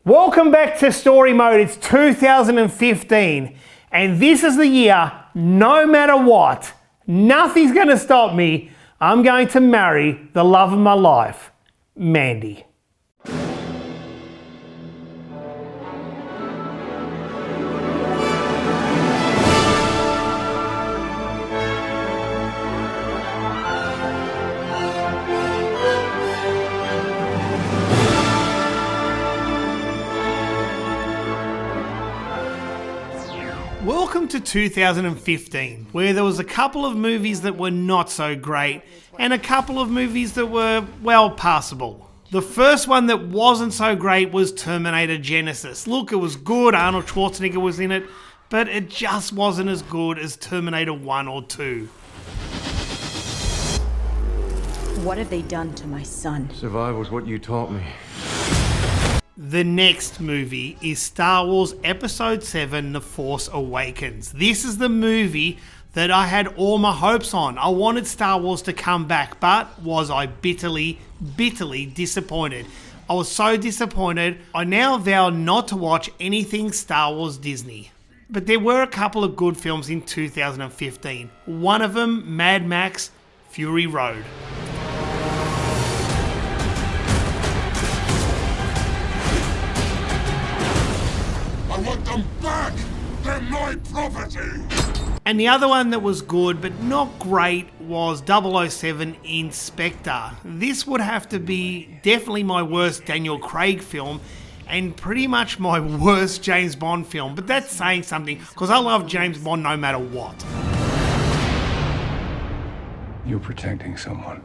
Welcome back to Story Mode. It's 2015 and this is the year, no matter what, nothing's going to stop me. I'm going to marry the love of my life, Mandy. Welcome to 2015, where there was a couple of movies that were not so great, and a couple of movies that were, well, passable. The first one that wasn't so great was Terminator Genisys. Look, it was good, Arnold Schwarzenegger was in it, but it just wasn't as good as Terminator 1 or 2. What have they done to my son? Survive was what you taught me. The next movie is Star Wars Episode 7, The Force Awakens. This is the movie that I had all my hopes on. I wanted Star Wars to come back, but was I bitterly disappointed. I was so disappointed, I now vow not to watch anything Star Wars Disney. But there were a couple of good films in 2015. One of them, Mad Max, Fury Road. I want them back! They're my property! And the other one that was good but not great was 007 Inspector. This would have to be definitely my worst Daniel Craig film and pretty much my worst James Bond film. But that's saying something because I love James Bond no matter what. You're protecting someone.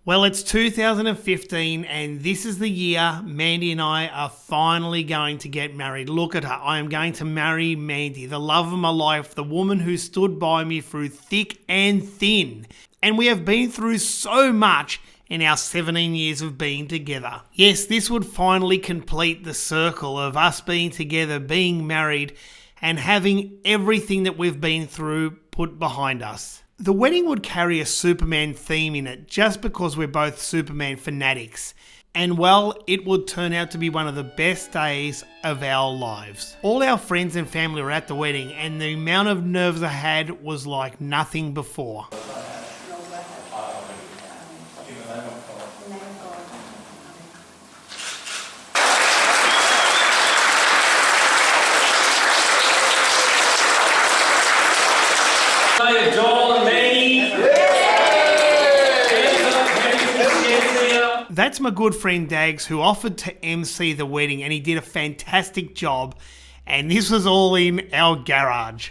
Well, it's 2015 and this is the year Mandy and I are finally going to get married. Look at her. I am going to marry Mandy, the love of my life, the woman who stood by me through thick and thin. And we have been through so much in our 17 years of being together. Yes, this would finally complete the circle of us being together, being married, and having everything that we've been through put behind us. The wedding would carry a Superman theme in it just because we're both Superman fanatics. And well, it would turn out to be one of the best days of our lives. All our friends and family were at the wedding and the amount of nerves I had was like nothing before. That's my good friend Dags, who offered to MC the wedding and he did a fantastic job, and this was all in our garage.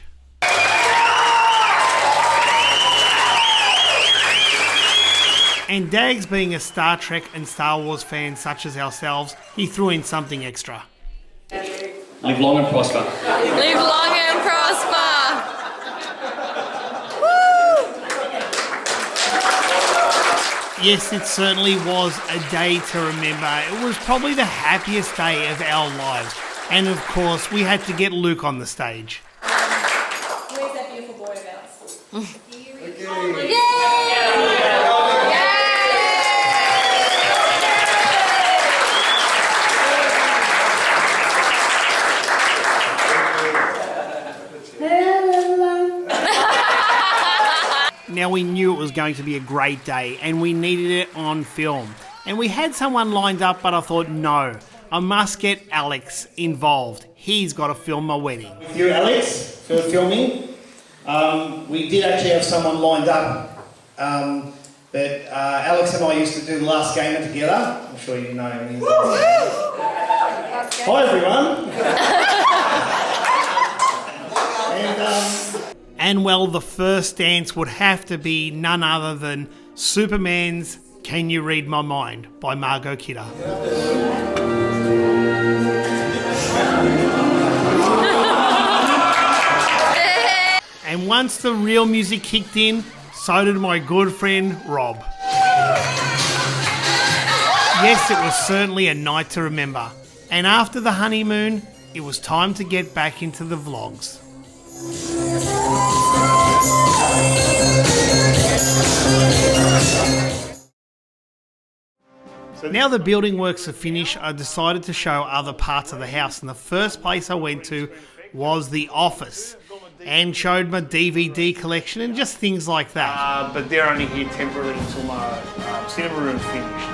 And Dags, being a Star Trek and Star Wars fan such as ourselves, he threw in something extra. Live long and prosper. Live long and prosper! Yes, it certainly was a day to remember. It was probably the happiest day of our lives. And of course, we had to get Luke on the stage. Where's that beautiful boy of ours? Now we knew it was going to be a great day and we needed it on film. And we had someone lined up, but I thought, no, I must get Alex involved. He's got to film my wedding. With you, Alex, for filming. We did actually have someone lined up, but Alex and I used to do The Last Gamer together. I'm sure you know him. Hi, everyone. And well, the first dance would have to be none other than Superman's Can You Read My Mind by Margot Kidder. And once the real music kicked in, so did my good friend Rob. Yes, it was certainly a night to remember. And after the honeymoon, it was time to get back into the vlogs. Now the building works are finished, I decided to show other parts of the house, and the first place I went to was the office and showed my DVD collection and just things like that. But they're only here temporarily until my cinema room's finished.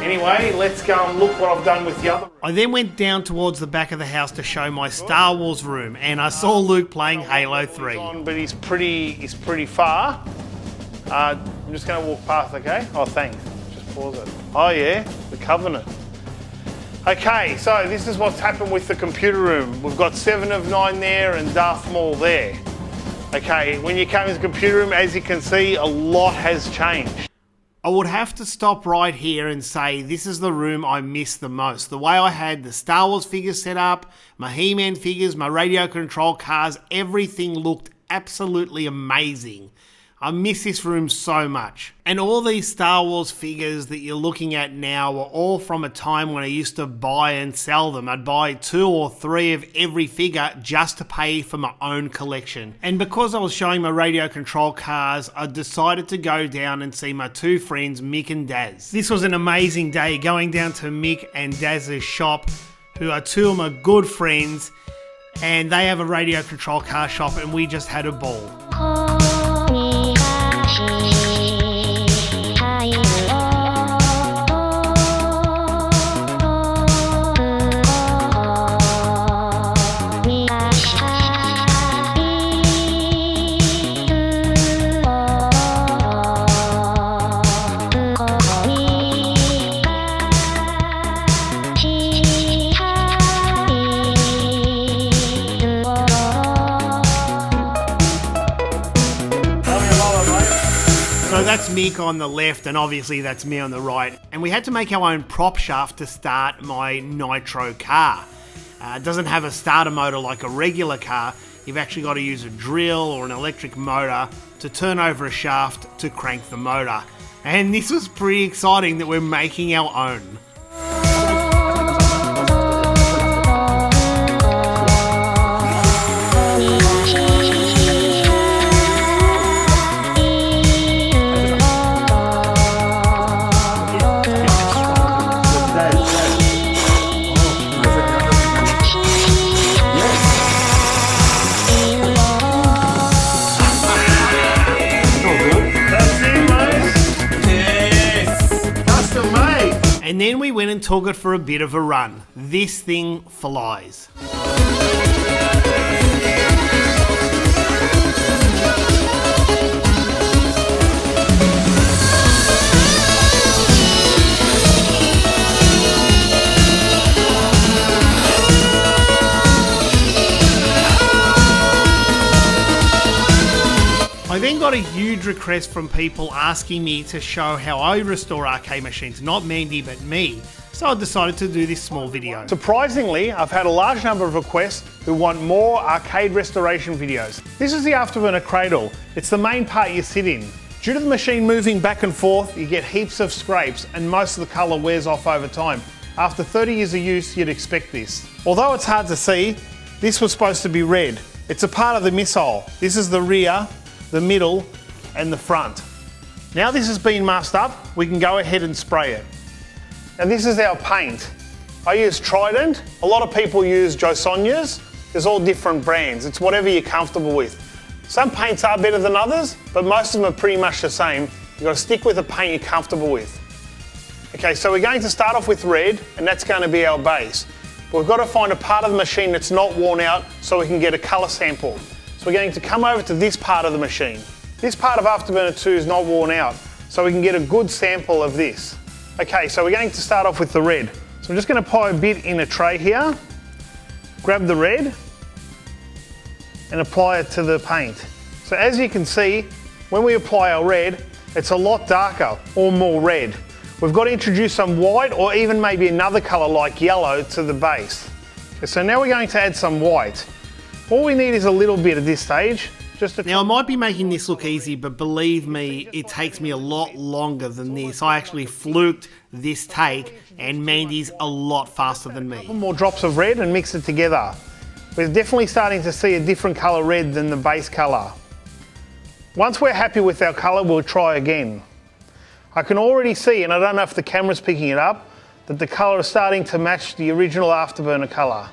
Anyway, let's go and look what I've done with the other room. I then went down towards the back of the house to show my Star Wars room, and I saw Luke playing Halo 3. But he's pretty far. I'm just going to walk past, okay? Oh, thanks. Just pause it. Oh yeah, the Covenant. Okay, so this is what's happened with the computer room. We've got 7 of 9 there and Darth Maul there. Okay, when you come in the computer room, as you can see, a lot has changed. I would have to stop right here and say this is the room I miss the most. The way I had the Star Wars figures set up, my He-Man figures, my radio control cars, everything looked absolutely amazing. I miss this room so much. And all these Star Wars figures that you're looking at now were all from a time when I used to buy and sell them. I'd buy 2 or 3 of every figure just to pay for my own collection. And because I was showing my radio control cars, I decided to go down and see my 2 friends, Mick and Daz. This was an amazing day, going down to Mick and Daz's shop, who are 2 of my good friends, and they have a radio control car shop, and we just had a ball. So that's Mick on the left, and obviously that's me on the right. And we had to make our own prop shaft to start my Nitro car. It doesn't have a starter motor like a regular car. You've actually got to use a drill or an electric motor to turn over a shaft to crank the motor. And this was pretty exciting that we're making our own. And then we went and took it for a bit of a run. This thing flies. I then got a huge request from people asking me to show how I restore arcade machines, not Mandy but me, so I decided to do this small video. Surprisingly, I've had a large number of requests who want more arcade restoration videos. This is the afterburner cradle. It's the main part you sit in. Due to the machine moving back and forth, you get heaps of scrapes and most of the colour wears off over time. After 30 years of use, you'd expect this. Although it's hard to see, this was supposed to be red. It's a part of the missile. This is the rear, the middle and the front. Now this has been masked up, we can go ahead and spray it. Now this is our paint. I use Trident. A lot of people use Josonias. There's all different brands. It's whatever you're comfortable with. Some paints are better than others, but most of them are pretty much the same. You've got to stick with the paint you're comfortable with. Okay, so we're going to start off with red, and that's going to be our base. But we've got to find a part of the machine that's not worn out so we can get a colour sample. So we're going to come over to this part of the machine. This part of Afterburner 2 is not worn out, so we can get a good sample of this. Okay, so we're going to start off with the red. So I'm just going to apply a bit in a tray here, grab the red, and apply it to the paint. So as you can see, when we apply our red, it's a lot darker or more red. We've got to introduce some white or even maybe another colour like yellow to the base. Okay, so now we're going to add some white. All we need is a little bit at this stage. Now I might be making this look easy, but believe me, it takes me a lot longer than this. I actually fluked this take and Mandy's a lot faster than me. A couple more drops of red and mix it together. We're definitely starting to see a different colour red than the base colour. Once we're happy with our colour, we'll try again. I can already see, and I don't know if the camera's picking it up, that the colour is starting to match the original Afterburner colour.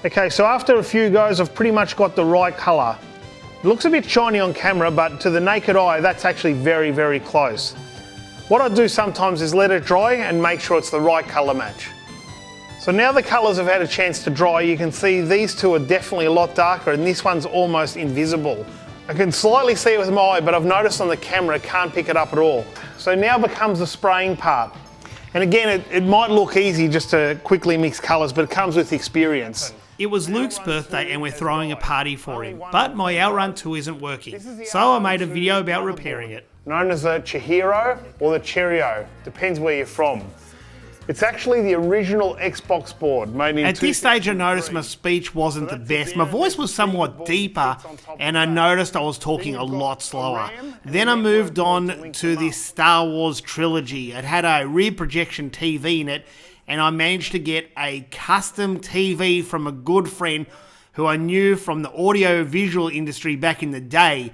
Okay, so after a few goes, I've pretty much got the right colour. It looks a bit shiny on camera, but to the naked eye, that's actually very, very close. What I do sometimes is let it dry and make sure it's the right colour match. So now the colours have had a chance to dry, you can see these two are definitely a lot darker and this one's almost invisible. I can slightly see it with my eye, but I've noticed on the camera it can't pick it up at all. So now becomes the spraying part. And again, it might look easy just to quickly mix colours, but it comes with experience. It was Luke's birthday and we're throwing a party for him, but my Outrun 2 isn't working, so I made a video about repairing it. Known as the Chihiro or the Cheerio, depends where you're from. It's actually the original Xbox board made in... At this stage I noticed my speech wasn't the best. My voice was somewhat deeper and I noticed I was talking a lot slower. Then I moved on to this Star Wars trilogy. It had a rear projection TV in it and I managed to get a custom TV from a good friend who I knew from the audio-visual industry back in the day.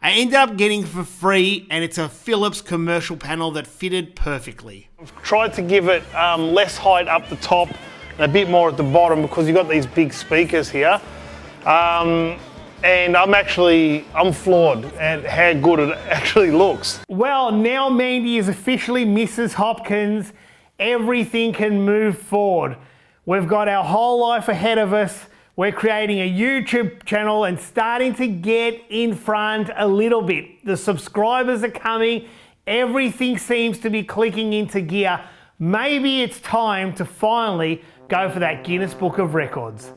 I ended up getting it for free and it's a Philips commercial panel that fitted perfectly. I've tried to give it less height up the top and a bit more at the bottom because you've got these big speakers here. And I'm floored at how good it actually looks. Well, now Mandy is officially Mrs. Hopkins. Everything can move forward. We've got our whole life ahead of us. We're creating a YouTube channel and starting to get in front a little bit. The subscribers are coming. Everything seems to be clicking into gear. Maybe it's time to finally go for that Guinness Book of Records.